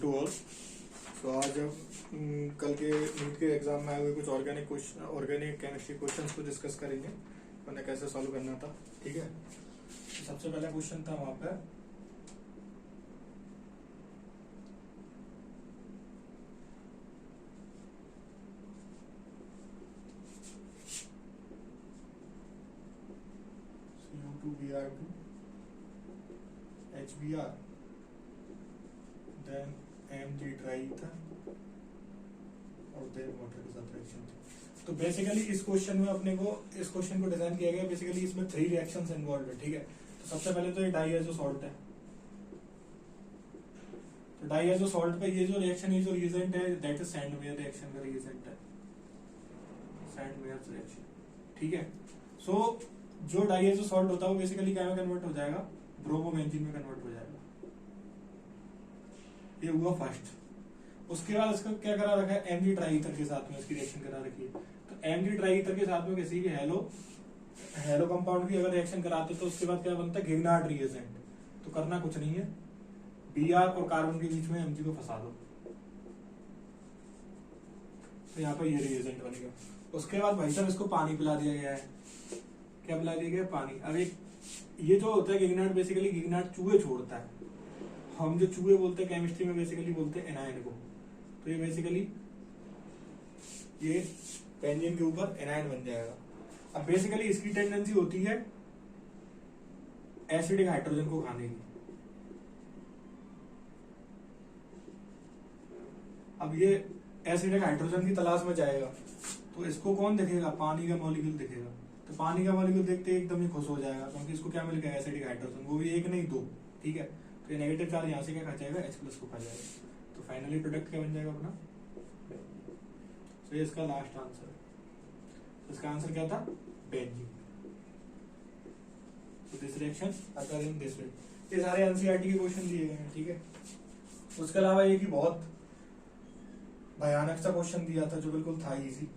To all. तो आज हम कल के नीट के एग्जाम में आए हुए कुछ ऑर्गेनिक केमिस्ट्री क्वेश्चंस को डिस्कस करेंगे, उन्हें कैसे सॉल्व करना था। ठीक है, तो सबसे पहला क्वेश्चन था वहां पे CO2Br2 HBr देन Mg ट्राईथर और देन वाटर के साथ रिएक्शन थी। तो बेसिकली इस क्वेश्चन में अपने को इस क्वेश्चन को डिजाइन किया गया, बेसिकली इसमें 3 रिएक्शंस इन्वॉल्व है। ठीक है, तो सबसे पहले तो ये डाइएजो सॉल्ट है। तो डाइएजो सॉल्ट पे ये जो रिएक्शन, ये जो रिएजेंट है दैट इज सैंडवेयर रिएक्शन का रिएजेंट है, सैंडवेयर रिएक्शन। ठीक है, सो जो डाइएजो सॉल्ट होता है वो बेसिकली क्या में कन्वर्ट हो जाएगा, ब्रोमोबेंजीन में कन्वर्ट हो जाएगा। ये हुआ फर्स्ट। उसके बाद इसका क्या करा रखा है, Mg ट्राईथर के साथ में इसकी रिएक्शन करा रखी है। तो Mg ट्राईथर के साथ में किसी भी हेलो कंपाउंड की अगर रिएक्शन कराते तो उसके बाद क्या बनता है, गिगनार्ड रिएजेंट। तो करना कुछ नहीं है, Br और कार्बन के बीच में Mg को फंसा दो, तो यहाँ पर ये रिएजेंट बन गया। उसके बाद भाई साहब इसको पानी पिला दिया गया है। क्या पिला दिया गया, पानी। अब एक ये जो होता है गिगनार्ड, बेसिकली गिगनार्ड चूहे छोड़ता है। हम जो चूहे बोलते हैं केमिस्ट्री में बेसिकली बोलते हैं एनायन को। तो ये बेसिकली ये बेंजीन के ऊपर एनायन बन जाएगा। अब बेसिकली इसकी टेंडेंसी होती है एसिडिक हाइड्रोजन को खाने की। अब ये एसिडिक हाइड्रोजन की तलाश में जाएगा, तो इसको कौन दिखेगा, पानी का मॉलिक्यूल दिखेगा। तो पानी का मॉलिक्यूल देखते ही एकदम ही खुश हो जाएगा, क्योंकि इसको क्या मिल गया, एसिडिक हाइड्रोजन, वो भी एक नहीं 2। ठीक है, तो ये नेगेटिव चार्ज यहाँ से क्या खा जाएगा, H+ को खा जाएगा। तो फाइनली प्रोडक्ट क्या बन जाएगा अपना। तो ये इसका लास्ट आंसर है। तो इसका आंसर क्या था, बेंजीन। तो this reaction occur in this way. ये सारे एनसीईआरटी के क्वेश्चन दिए गए हैं। ठीक है, उसके अलावा एक ही बहुत भयानक सा क्वेश्चन दिया था जो बिल्कुल था इजी।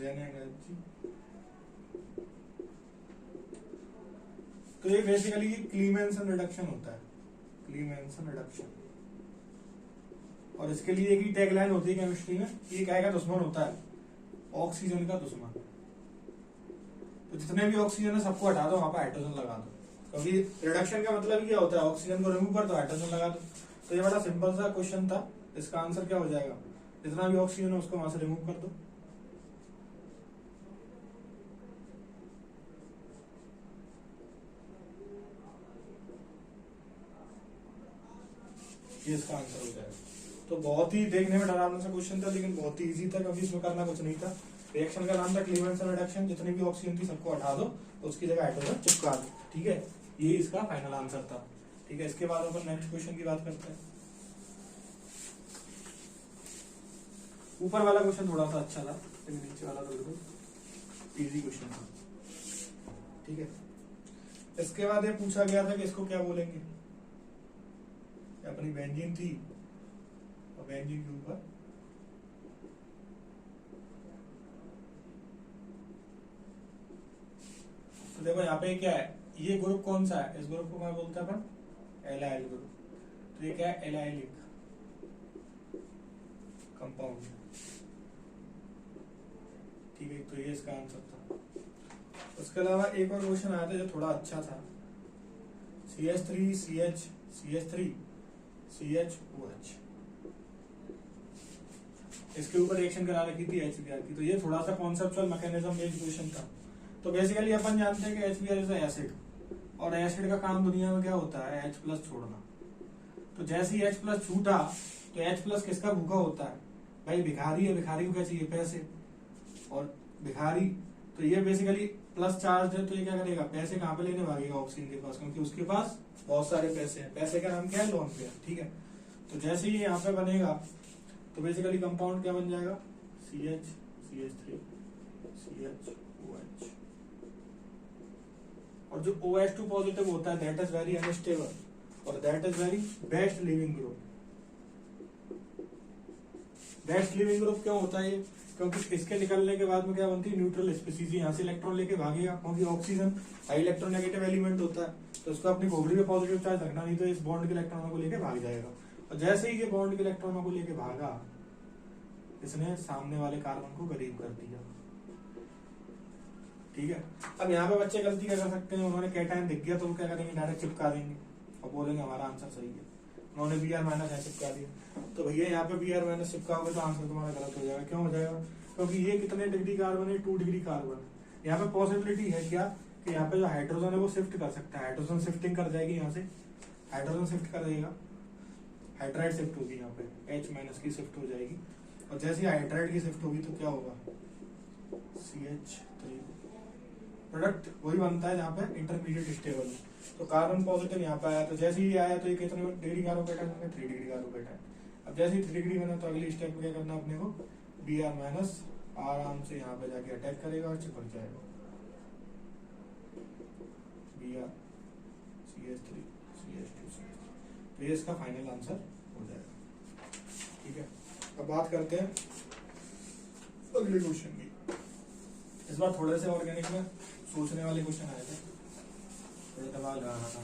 एनर्जी। तो ये बेसिकली क्लीमेंसन रिडक्शन होता है, क्लीमेंसन रिडक्शन। और इसके लिए एक ही टैगलाइन होती है केमिस्ट्री में, ये क्या का दुश्मन होता है, ऑक्सीजन का दुश्मन। तो जितने भी ऑक्सीजन है सबको हटा दो, वहां पर हाइड्रोजन लगा दो, क्योंकि रिडक्शन का मतलब क्या होता है, ऑक्सीजन को रिमूव कर दो, हाइड्रोजन लगा दो। तो ये बड़ा सिंपल सा क्वेश्चन था। इसका आंसर क्या हो जाएगा, जितना भी ऑक्सीजन है उसको वहां से रिमूव कर दो। ये इसका आंसर हो जाएगा। तो बहुत ही देखने में डरावना सा क्वेश्चन था, लेकिन बहुत ही इजी था, क्योंकि इसमें करना कुछ नहीं था। रिएक्शन का नाम था क्लीमेंसन रिडक्शन। जितनी भी ऑक्सीजन थी सबको हटा दो, उसकी जगह हाइड्रोजन चिपका दो। ठीक है, ये इसका फाइनल आंसर था। ठीक है, इसके बाद अपन नेक्स्ट क्वेश्चन की बात करते हैं। ऊपर वाला क्वेश्चन थोड़ा सा अच्छा था, लेकिन नीचे वाला तो बिल्कुल इजी क्वेश्चन था। ठीक है, इसके बाद ये पूछा गया था कि इसको क्या बोलेंगे। अपनी बेंजीन थी और बेंजीन के ऊपर तो देखो यहाँ पे क्या है, ये ग्रुप कौन सा है, इस ग्रुप को क्या बोलते हैं अपन, एलाइल ग्रुप। तो ये क्या है, एलाइलिक कंपाउंड। ठीक है, तो ये इसका आंसर था। उसके अलावा एक और क्वेश्चन आया था जो थोड़ा अच्छा था, CH3 CHOH, इसके ऊपर रिएक्शन करा रखी थी HBr की। तो ये थोड़ा सा कॉन्सेप्चुअल मैकेनिज्म बेस्ड क्वेश्चन था। तो बेसिकली अपन जानते हैं कि HBr इज एसिड, और एसिड का काम दुनिया में क्या होता है, H+ छोड़ना। तो जैसे ही H+ छूटा तो H+ किसका भूखा होता है, भाई भिखारी है, भिखारी को क्या चाहिए, पैसे। और भिखारी, तो ये बेसिकली प्लस चार्ज है, तो ये क्या करेगा, पैसे कहाँ पे लेने भागेगा, ऑक्सीजन के पास, क्योंकि उसके पास बहुत सारे पैसे हैं। पैसे का नाम क्या है, लोन पेयर। ठीक है, तो जैसे ही यहाँ पे बनेगा तो बेसिकली कंपाउंड क्या बन जाएगा, CH3 CHOH। और जो OH2 पॉजिटिव होता है दैट इज वेरी अनस्टेबल और that is very best leaving group. Next leaving group क्यों होता है ये, क्योंकि इसके निकलने के बाद में क्या बनती है, न्यूट्रल स्पीसीज, यहाँ से इलेक्ट्रॉन लेके भागेगा, क्योंकि ऑक्सीजन हाई इलेक्ट्रोनेगेटिव एलिमेंट होता है, तो उसको अपनी खोपड़ी पे पॉजिटिव चार्ज रखना, नहीं तो इस बॉन्ड के इलेक्ट्रॉनों को लेके भाग जाएगा। और जैसे ही ये बॉन्ड के इलेक्ट्रॉनों को लेके भागा, इसने सामने वाले कार्बन को करीब कर दिया। ठीक है, अब यहाँ पे बच्चे गलती क्या कर सकते हैं, उन्होंने कैटायन दिख गया तो वो क्या करेंगे, डायरेक्ट चिपका देंगे और बोलेंगे हमारा आंसर सही है। उन्होंने Br माइनस यहाँ चिपका दिया, तो भैया यहाँ पे Br माइनस चिपकाओगे तो आंसर तुम्हारा गलत हो जाएगा। क्यों हो जाएगा, क्योंकि ये कितने डिग्री कार्बन है, 2 डिग्री कार्बन। यहाँ पे पॉसिबिलिटी है क्या कि यहाँ पे जो हाइड्रोजन है वो शिफ्ट कर सकता है, हाइड्रोजन शिफ्टिंग कर जाएगी, यहाँ से हाइड्रोजन शिफ्ट कर देगा, हाइड्राइड शिफ्ट होगी, यहाँ पे H माइनस की शिफ्ट हो जाएगी, और जैसे ही हाइड्राइड की शिफ्ट होगी तो क्या होगा, CH3 प्रोडक्ट वही बनता है जहाँ पे इंटरमीडिएट स्टेबल है। तो कार्बन पॉजिटिव यहाँ पे आया, तो जैसे ही आया तो ये कितने डिग्री कार्बोकेटायन बने, 3 डिग्री कार्बोकेटायन। अब जैसे ही 3 डिग्री बना तो अगली स्टेप में क्या करना अपने को, Br माइनस आराम से यहाँ पे जाके अटैक करेगा और चिपक जाएगा, Br CH3 CH2 CH3, तो ये इसका फाइनल आंसर हो जाएगा। ठीक है, अब बात करते हैं अगले क्वेश्चन की। इस बार थोड़े से ऑर्गेनिक में सोचने वाले क्वेश्चन आए थे, थोड़ा दिमाग लगाना था,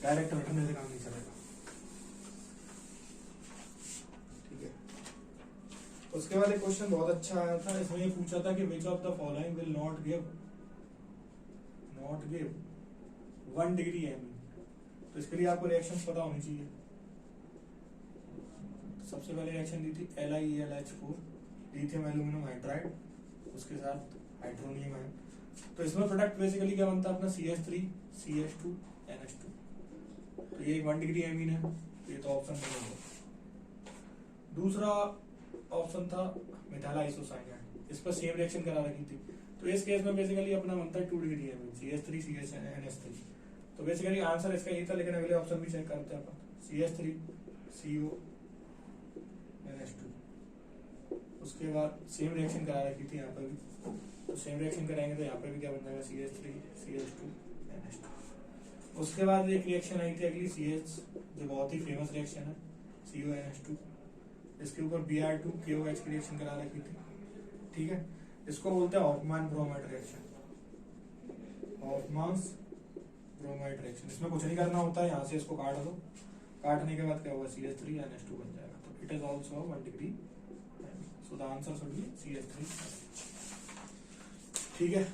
डायरेक्ट रटने से काम नहीं चलेगा। ठीक है, उसके बाद एक क्वेश्चन बहुत अच्छा आया था, इसमें ये पूछा था कि which of the following will not give 1 degree एमी। तो इसके लिए आपको रिएक्शंस पता होनी चाहिए। सबसे पहले रिएक्शन दी थी LiElH4, लिथियम एल्यूमिनियम हाइड्राइड, उसके साथ हाइड्रोनियम है। तो इसमें प्रोडक्ट बेसिकली क्या बनता है अपना, CH3 CH2 NH2। तो ये 1 डिग्री एमीन है, तो ये तो ऑप्शन नहीं होगा। दूसरा ऑप्शन था मिथाइल आइसोसाइनाइड, इस पर सेम रिएक्शन करा रखी थी। तो इस केस में बेसिकली अपना बनता है 2 डिग्री एमीन, CH3 NH3। तो बेसिकली आंसर इसका ये था, लेकिन अगले ऑप्शन भी चेक करते हैं अपन, CH3 CO NH2। उसके बाद सेम रिएक्शन करा रखी थी यहाँ पर भी, तो सेम रिएक्शन कराएंगे तो यहाँ पे भी क्या बन जाएगा, CH3 CH2 NH2। उसके बाद एक रिएक्शन आई थी अगली CH, जो बहुत ही फेमस रिएक्शन है, CO NH2। इसके ऊपर Br2 KOH की रिएक्शन करा रखी थी। ठीक है, इसको बोलते हैं Hofmann bromide reaction, Hofmann's bromide reaction. इसमें कुछ नहीं करना होता है, यहाँ से इसको काट दो, काटने के बाद क्या होगा, CH3 NH2 बन जाएगा। तो it is also 1 degree, so the answer should be CH3। ठीक है,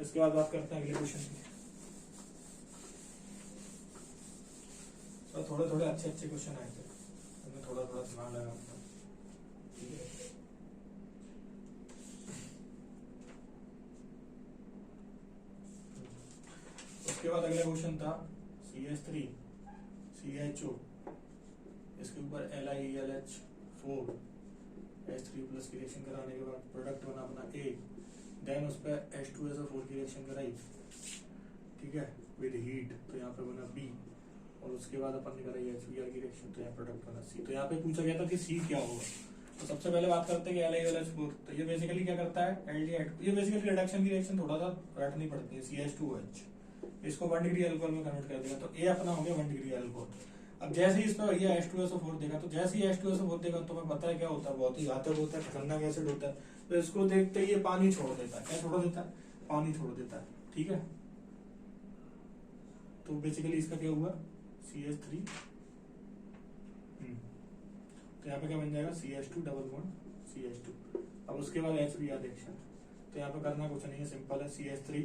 इसके बाद बात करते हैं अगले क्वेश्चन की। तो थोड़े थोड़े अच्छे अच्छे क्वेश्चन आए थे, मैं थोड़ा थोड़ा दिमाग लगा था। ठीक है, उसके बाद अगला क्वेश्चन था CH3 CHO, इसके ऊपर LiElH4 H3 प्लस की रिएक्शन कराने के बाद प्रोडक्ट बना अपना A, देन उस पर H2SO4 की रिएक्शन कराई, ठीक है, विद हीट, तो यहाँ पे बना B, और उसके बाद अपन ने कराई HBr की रिएक्शन, तो यहाँ प्रोडक्ट बना C। तो यहाँ पे पूछा गया था कि C क्या होगा। तो सबसे पहले बात करते हैं कि LiOH4, तो ये बेसिकली क्या करता है, एल्डिहाइड, ये बेसिकली रिडक्शन की रिएक्शन थोड़ा सा रटनी पड़ती है, CH2OH, इसको 1 डिग्री अल्कोहल में कन्वर्ट कर देगा, तो A अपना हो गया 1 डिग्री अल्कोहल। अब जैसे ही इस पर भैया H2SO4 देगा, तो जैसे ही H2SO4 देगा तो तुम्हें पता है क्या होता है, बहुत ही घातक होता है, खतरनाक एसिड होता है। तो इसको देखते ही ये पानी छोड़ देता है, क्या छोड़ देता है, पानी छोड़ देता है। ठीक है, तो बेसिकली इसका क्या हुआ, CH3, तो यहाँ पे क्या बन जाएगा, CH2 डबल बॉन्ड CH2। अब उसके बाद HBr रिएक्शन, तो यहाँ पे करना कुछ नहीं है, सिंपल है, CH3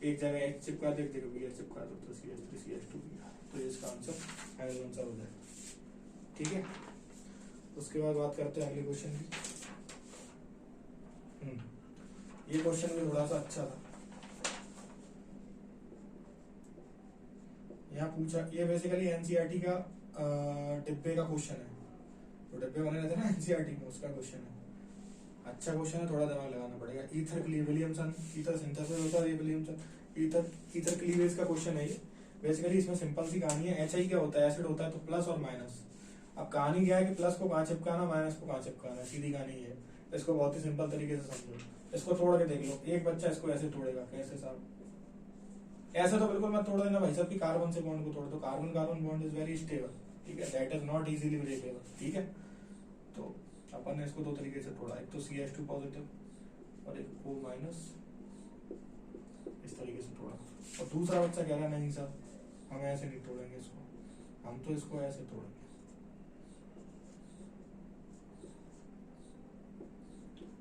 एक जगह H चिपका दे, एक जगह Br चिपका दो, तो CH3 CH2 Br, तो इसका आंसर फाइनल आंसर हो जाएगा। ठीक है, उसके बाद बात करते हैं अगले क्वेश्चन की। ये क्वेश्चन भी थोड़ा सा अच्छा था, यहाँ पूछा, ये बेसिकली एनसीईआरटी का डिब्बे का क्वेश्चन है, तो डिब्बे बने रहते हैं ना एनसीईआरटी में, उसका क्वेश्चन है। अच्छा क्वेश्चन है, थोड़ा दिमाग लगाना पड़ेगा। ईथर विलियमसन, ईथर सिंथेसिस होता है, विलियमसन ईथर क्लीवेज का क्वेश्चन है ये। बेसिकली इसमें सिंपल सी कहानी है, HI क्या होता है, एसिड होता है, तो प्लस और माइनस। अब कहानी क्या है कि प्लस को कहाँ चिपकाना, माइनस को कहाँ चिपकाना, सीधी कहानी है। इसको बहुत ही सिंपल तरीके से समझो, इसको तोड़ के देख लो, एक बच्चा इसको ऐसे तोड़ेगा, कैसे साहब, ऐसा तो बिल्कुल मत तोड़ देना भाई साहब कि कार्बन से बॉन्ड को तोड़ दो, carbon carbon bond is very stable, ठीक है, that is not easily breakable. ठीक है, तो अपन ने इसको दो तरीके से तोड़ा, एक तो CH2 पॉजिटिव और एक O माइनस, इस तरीके से तोड़ा। और दूसरा बच्चा कह रहा है नहीं सर हम ऐसे नहीं तोड़ेंगे इसको, हम तो इसको ऐसे तोड़ेंगे।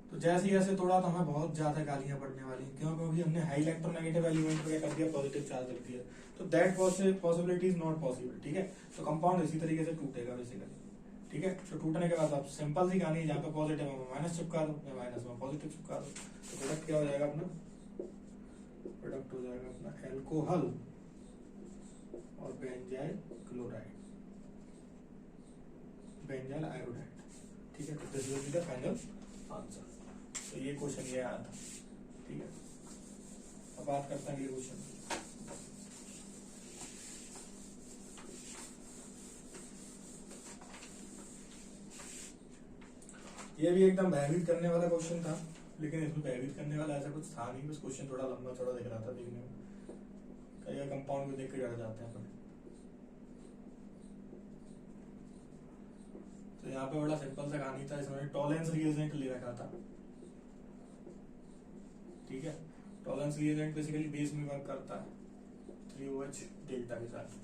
तो जैसे ही ऐसे तोड़ा तो हमें बहुत ज्यादा गालियां पड़ने वाली, क्यों? क्योंकि हमने हाई इलेक्ट्रोनेगेटिव एलिमेंट को क्या कर दिया, पॉजिटिव चार्ज रख दिया। तो that possibility is not possible, ठीक है। तो कंपाउंड इसी तरीके से टूटेगा बेसिकली, ठीक है। तो टूटने के बाद आप सिंपल सी कहानी है, जहाँ पे पॉजिटिव में माइनस चिपका दो या माइनस में पॉजिटिव चिपका दो, तो प्रोडक्ट क्या हो जाएगा अपना, प्रोडक्ट हो जाएगा अपना एल्कोहल और बेंजाइल क्लोराइड, बेंजाइल आयोडाइड, ठीक है। तो this will be the final answer. तो ये क्वेश्चन ये आया था, ठीक है। अब बात करते हैं अगले क्वेश्चन। ये भी एकदम भयभीत करने वाला क्वेश्चन था, लेकिन इसमें भयभीत करने वाला ऐसा कुछ था नहीं, बस क्वेश्चन थोड़ा लंबा चौड़ा दिख रहा था देखने में, कई कंपाउंड को देख के डर जाते हैं अपन। तो यहाँ पे बड़ा सिंपल सा कहानी था, इसमें टॉलेंस रिएजेंट ले रखा था, ठीक है। टॉलेंस रिएजेंट बेसिकली बेस में वर्क करता है 3OH डेल्टा के साथ।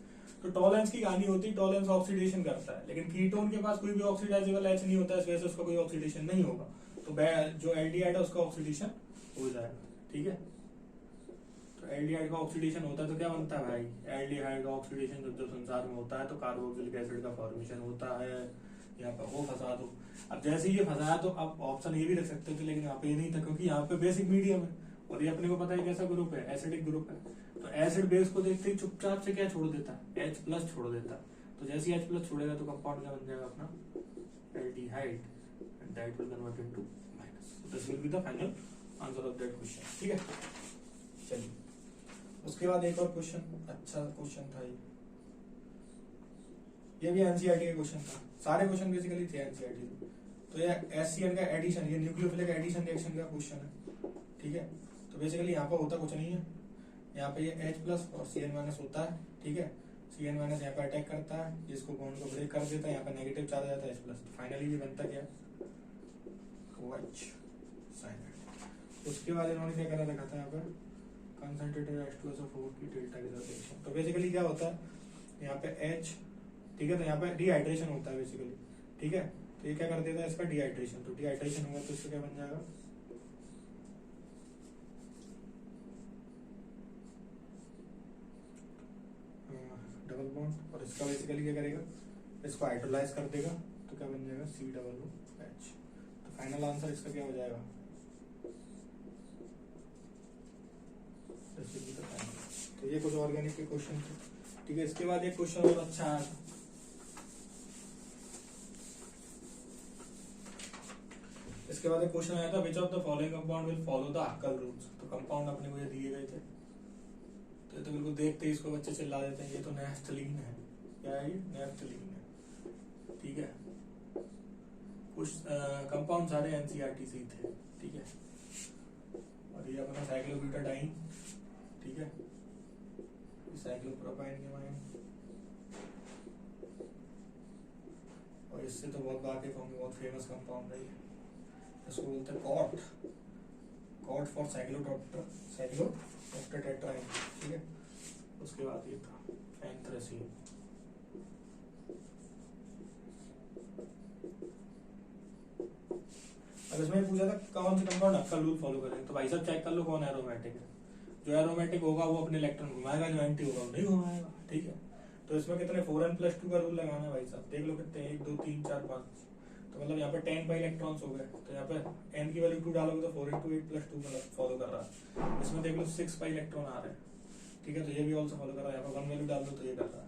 तो टॉलेंस की कहानी होती है, टॉलेंस ऑक्सीडेशन करता है, लेकिन कीटोन के पास कोई भी ऑक्सीडाइजेबल H नहीं होता है, इस वजह से उसका कोई ऑक्सीडेशन नहीं होगा। तो जो एल्डिहाइड है उसका ऑक्सीडेशन हो जाएगा, ठीक है। तो एल्डिहाइड का ऑक्सीडेशन होता है तो क्या बनता है भाई, एल्डिहाइड का ऑक्सीडेशन जब संसार में होता है तो कार्बोक्सिलिक एसिड का फॉर्मेशन होता है। यहाँ पे वो फंसा दो, अब जैसे ये फंसाया तो अब ऑप्शन ये भी रख सकते थे, लेकिन यहाँ पे ये नहीं था, क्योंकि यहाँ पे बेसिक मीडियम है और ये अपने को पता है कैसा ग्रुप है, एसिडिक ग्रुप है। तो एसिड बेस को देखते ही चुपचाप से क्या छोड़ देता है, H+ छोड़ देता है। तो जैसे ही H+ छोड़ेगा तो कंपाउंड क्या बन जाएगा अपना aldehyde, and that will convert into minus. This will be the final answer of that question, ठीक है। चलिए उसके बाद एक और क्वेश्चन, अच्छा क्वेश्चन था ये भी एनसीईआरटी का क्वेश्चन था, सारे क्वेश्चन बेसिकली थे एनसीईआरटी से। तो ये एससीएन का एडिशन, ये न्यूक्लियोफिलिक एडिशन रिएक्शन का क्वेश्चन है, ठीक है। तो बेसिकली यहाँ पर होता कुछ नहीं है, यहाँ पे ये H+ और CN- होता है, ठीक है। CN- यहाँ पे अटैक करता है, इसको बॉन्ड को ब्रेक कर देता है, यहाँ पे नेगेटिव चार्ज आ जाता है H+। तो फाइनली ये बनता क्या, OH साइनाइड। उसके बाद इन्होंने क्या करा रखा था यहाँ पर, कंसंट्रेटेड H2SO4 की डेल्टा के साथ रिएक्शन। तो बेसिकली क्या होता है, यहाँ पे H, ठीक है। तो यहाँ पे डिहाइड्रेशन होता है बेसिकली, ठीक है। तो ये क्या कर देता है इसका डिहाइड्रेशन, तो डिहाइड्रेशन हुआ तो इसका क्या बन जाएगा, डबल बॉन्ड, और इसका बेसिकली क्या करेगा, इसको हाइड्रोलाइज कर देगा, तो क्या बन जाएगा COOH। तो फाइनल आंसर इसका क्या हो जाएगा, तो ये कुछ ऑर्गेनिक के क्वेश्चन थे, ठीक है। इसके बाद एक क्वेश्चन और अच्छा आया था, इसके बाद एक क्वेश्चन आया था, विच of the following compound will follow the Huckel rules. तो कंपाउंड अपने को ये दिए गए थे, तो ये तो बिल्कुल देखते ही इसको बच्चे चिल्ला देते हैं, ये तो नेफ्थलीन है, क्या है ये, नेफ्थलीन है, ठीक है। कुछ कंपाउंड सारे एनसीईआरटी से ही थे, ठीक है। और ये अपना साइक्लोब्यूटाडाइन, ठीक है, साइक्लोप्रोपाइन के माइन, और इससे तो बहुत वाकिफ होंगे, बहुत फेमस कंपाउंड है ये, इसको बोलते हैं कॉट फॉर साइक्लोऑक्टेट्राइन, ठीक है। उसके बाद ये था एंथ्रेसीन। अब इसमें पूछा था कौन से कंपाउंड हक्कल रूल फॉलो करेंगे, तो भाई साहब चेक कर लो कौन एरोमेटिक है। जो एरोमेटिक होगा वो अपने इलेक्ट्रॉन घुमाएगा, जो एंटी होगा वो नहीं घुमाएगा, ठीक है। तो इसमें कितने 4n+2 का रूल लगाना है भाई साहब, देख लो कितने 1 2 3 4 5, तो मतलब यहाँ पे 10 पाई इलेक्ट्रॉन्स हो गए। तो यहाँ पे n की वैल्यू 2 डालोगे तो 4 × 8+2 मतलब फॉलो कर रहा है। इसमें देख लो 6 पाई इलेक्ट्रॉन आ रहे हैं, ठीक है। तो ये भी ऑल्सो फॉलो कर रहा है, यहाँ पे 1 वैल्यू डाल दो तो ये कर रहा है।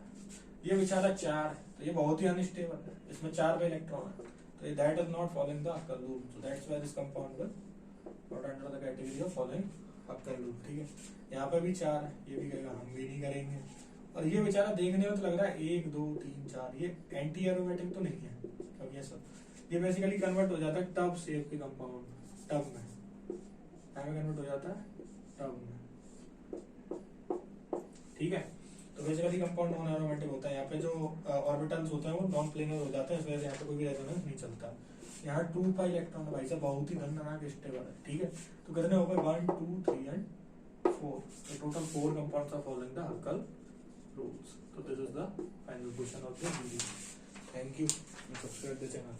ये बेचारा 4 है, तो ये बहुत ही अनस्टेबल है, इसमें 4 पाई इलेक्ट्रॉन है, तो ये that is not following the हक्कल rule, so that's why this compound will not under the category of following हक्कल rule, ठीक है। यहाँ पे भी 4 है, ये भी कहेगा हम भी नहीं करेंगे। और ये बेचारा देखने में तो लग रहा है 1 2 3 4, ये एंटी एरोमेटिक तो नहीं है, क्योंकि ये सब ये बेसिकली कन्वर्ट हो जाता है टब शेप के कंपाउंड, टब में कन्वर्ट हो जाता है टब में, ठीक है। तो बेसिकली कंपाउंड नॉन एरोमेटिक होता है। यहाँ पे जो ऑर्बिटल्स होते हैं वो नॉन प्लेनर हो जाते हैं, इस वजह से यहाँ पे कोई भी रेजोनेंस नहीं चलता। यहाँ 2 पाई इलेक्ट्रॉन भाई साहब बहुत ही खतरनाक स्टेबल है, ठीक है। तो कितने हो गए 1 2 3 एंड 4, तो total 4 compounds are following the Huckel rules. तो this is the final question of the video. Thank you, subscribe the channel.